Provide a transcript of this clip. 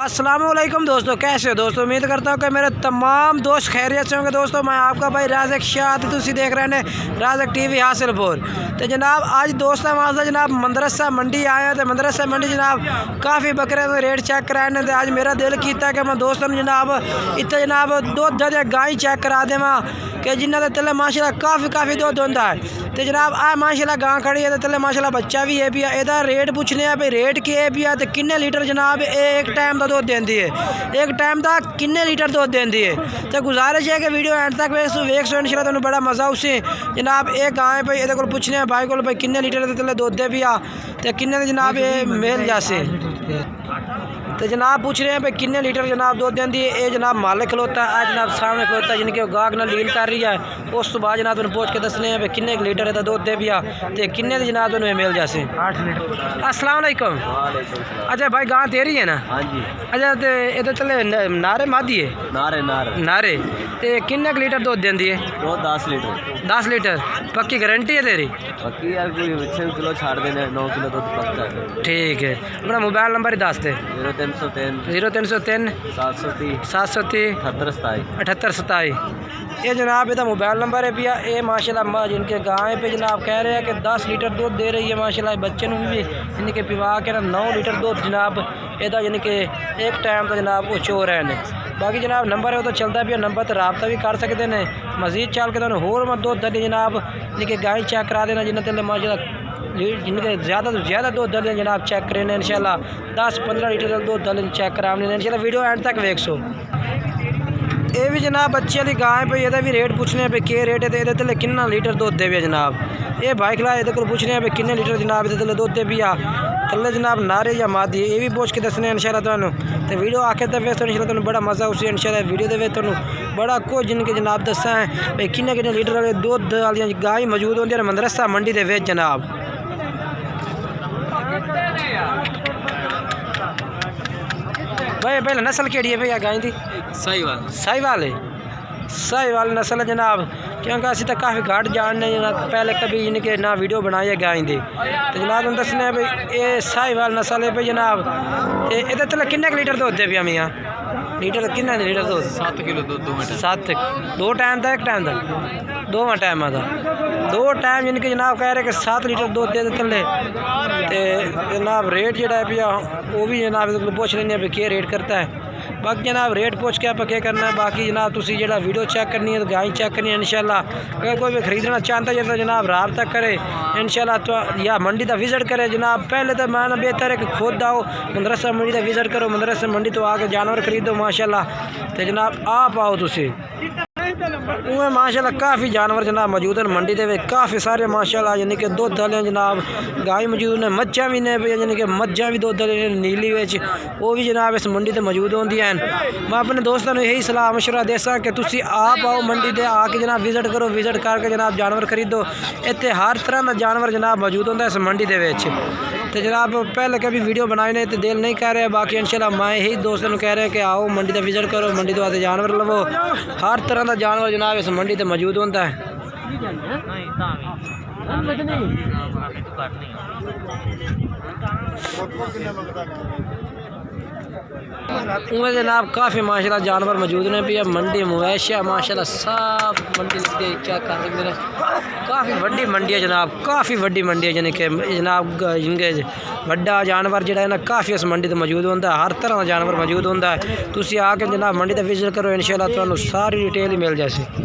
अस्सलामुअलैकुम दोस्तों, कैसे हो दोस्तों। उम्मीद करता हूँ कि मेरे तमाम दोस्त खैरियत से होंगे। दोस्तों मैं आपका भाई राज़क शाह तुसी देख रहे हैं राज़क टीवी हासिलपुर। तो जनाब आज दोस्तों वहाँ जनाब मदरसा मंडी आए हैं। तो मदरसा मंडी जनाब काफ़ी बकरे रेट चेक कराने। तो आज मेरा दिल किया कि मैं दोस्तों जनाब इतने जनाब दुध दे गाय चेक करा देव कि जिन्होंने तले माशाल्लाह काफ़ी दुध होंदा है। तो जनाब आ माशाल्लाह गां खड़ी है। तो तले माशाल्लाह बच्चा भी है पिया। एदा रेट पूछने भाई रेट की है पिया। तो किन्ने लीटर जनाब एक टाइम का दुध देंदी है, एक टाइम का किन्ने लीटर दुध देंदी है। तो गुजारिश है कि वीडियो एंड तक वेख सो इंशाल्लाह तुहानू बड़ा मज़ा उसी जनाब एक गां है भाई। ये पूछने भाई को भाई किन्ने लीटर तले दुध दे पिया तो किन्ने जनाब ये मेल जासे। तो जनाब पूछ रहे हैं भाई किन्ने लीटर जनाब दुध देंदी है। ये जनाब मालिक खलोता है, आज जनाब सामने खलोता है जिनके गाहक नाल डील कर रही है। उस तो बाद जनाब तुम पूछ के दसने हैं भाई किन्ने लीटर है दुध दे पिया तो किन्ने जनाब तुम मिल जासे। 8 लीटर। अस्सलाम वालेकुम। अच्छा भाई गां तेरी है ना? हाँ जी। अच्छा तो ये तले नारे मादी है? नारे नारे नारे। तो किन्ने लीटर दुध देंदी है? वो 10 लीटर। 10 लीटर पक्की गारंटी है तेरी? पक्की यार, कोई 6 किलो छाड़ देने 9 किलो दूध पक्का है। ठीक है, अपना मोबाइल नंबर ही दस दे। 0303 0303 730 730 78 27। ये जनाब इधर मोबाइल नंबर है भैया। ये माशाल्लाह जिनके गाय पे जनाब कह रहे हैं कि 10 लीटर दूध दे रही है माशाल्लाह। बच्चे ने भी इनके पिवा के ना 9 लीटर दूध जनाब इधर यानी कि एक टाइम तो जनाब वो चो रहे हैं। बाकी जनाब नंबर है वो तो चलता भी है, नंबर तो रबता भी कर सकते हैं। मजीद चल के तो होर मत दूध दे जनाब इनके गाय चेक करा देना जिन्हें तेल माशाल्लाह जिनके ज़्यादा तो ज़्यादा दूध दल जनाब चेक करें इंशाल्लाह 10-15 लीटर दूध दल चेक करा इंशाल्लाह। वीडियो एंड तक वेख सो। ये भी जनाब बच्चे वाली गाय पे ये भी रेट पूछने पे के रेट है। तो ये कितना लीटर दूध दे जनाब ये भाई खिला ये पूछने पे किन्ने लीटर जनाब ये दूध दे भी आ थले जनाब नारे या मादी ये भी पूछ के दसने इंशाल्लाह तुहानू। तो वीडियो आखिर तक वेख इंशाल्लाह तुहानू बड़ा मज़ा उसी इंशाल्लाह वीडियो दे तुहानू बड़ा कुछ जिनके जनाब दसा है भाई किन्ने किन्ने लीटर वाले दूध वाली गाय मौजूद होंगी मदरसा मंडी के विच जनाब। भाई पहले नस्ल केड़ी है भैया गाय की? साहिवाल। साहिवाल है, साहिवाल नस्ल है जनाब। क्योंकि असं तो काफ़ी घाट जानने पहले कभी इनके ना वीडियो बनाई है गाय की। तो जनाब हम दसने भाई ये साहिवाल नस्ल है भाई जनाब। ये तले किन्ने लीटर दूध दे पिया मियाँ? लीटर किन्ने लीटर दूध? 7 किलो दूध 2 मिनट। 7 2 टाइम था, एक टाइम था? 2 टाइम था। 2 टाइम जिनके जनाब कह रहे कि 7 लीटर दूध दे थले। तो जनाब रेट जोड़ा है पिया वो भी जनाब पूछ लेंगे भाई क्या रेट करता है। बाकी जनाब रेट पूछ के आप क्या करना है। बाकी जनाब तुसी जो वीडियो चेक करनी है तो गाय चेक करनी है इंशाल्लाह। अगर कोई भी खरीदना चाहता है तो जनाब राबता करे इंशाल्लाह तो या मंडी का विज़िट करे जनाब। पहले तो मैं बेहतर है कि खुद आओ मदरसा मंडी का विज़िट करो, मदरसा मंडी तो आके जानवर खरीदो माशाल्लाह। तो जनाब आप आओ तुसी उमें माशाल्लाह काफ़ी जानवर जनाब मौजूद हैं मंडी के काफ़ी सारे माशाल्लाह यानी कि दुध वाले जनाब गाय मौजूद ने, मच्छा भी ने यानी कि मज्जा भी दुध वाले नीली विच वो भी जनाब इस मंडी से मौजूद होंगी हैं। मैं अपने दोस्तों को यही सलाह मशवरा देसा कि तुसी आप आओ मंडी से आके जनाब विज़िट करो, विज़िट करके जनाब जानवर खरीदो। इतने हर तरह का जानवर जनाब मौजूद होंगे इस मंडी के विच। तो जनाब पहले कभी वीडियो बनाए नहीं तो दिल नहीं कह रहे। बाकी इंशाल्लाह मैं यही दोस्तों को कह रहे हैं कि आओ मंडी का विज़िट करो, मंडी तो आते जानवर लवो। हर तरह का जानवर जनाब इस मंडी से मौजूद होता है। उमें जनाब काफ़ी माशाल्लाह जानवर मौजूद ने भी मंडी मवेशिया माशाल्लाह सब मंडी लगे चेक कर सकते हैं। काफ़ी वड्डी मंडी है जनाब, काफ़ी वड्डी मंडी है यानी कि जनाब जिनके वड्डा जानवर जो है ना काफ़ी इस मंडी से मौजूद होता है। हर तरह का जानवर मौजूद होता है। तुसी आके जनाब मंडी का विज़िट करो इंशाल्लाह तुहानू सारी डिटेल ही मिल जाए।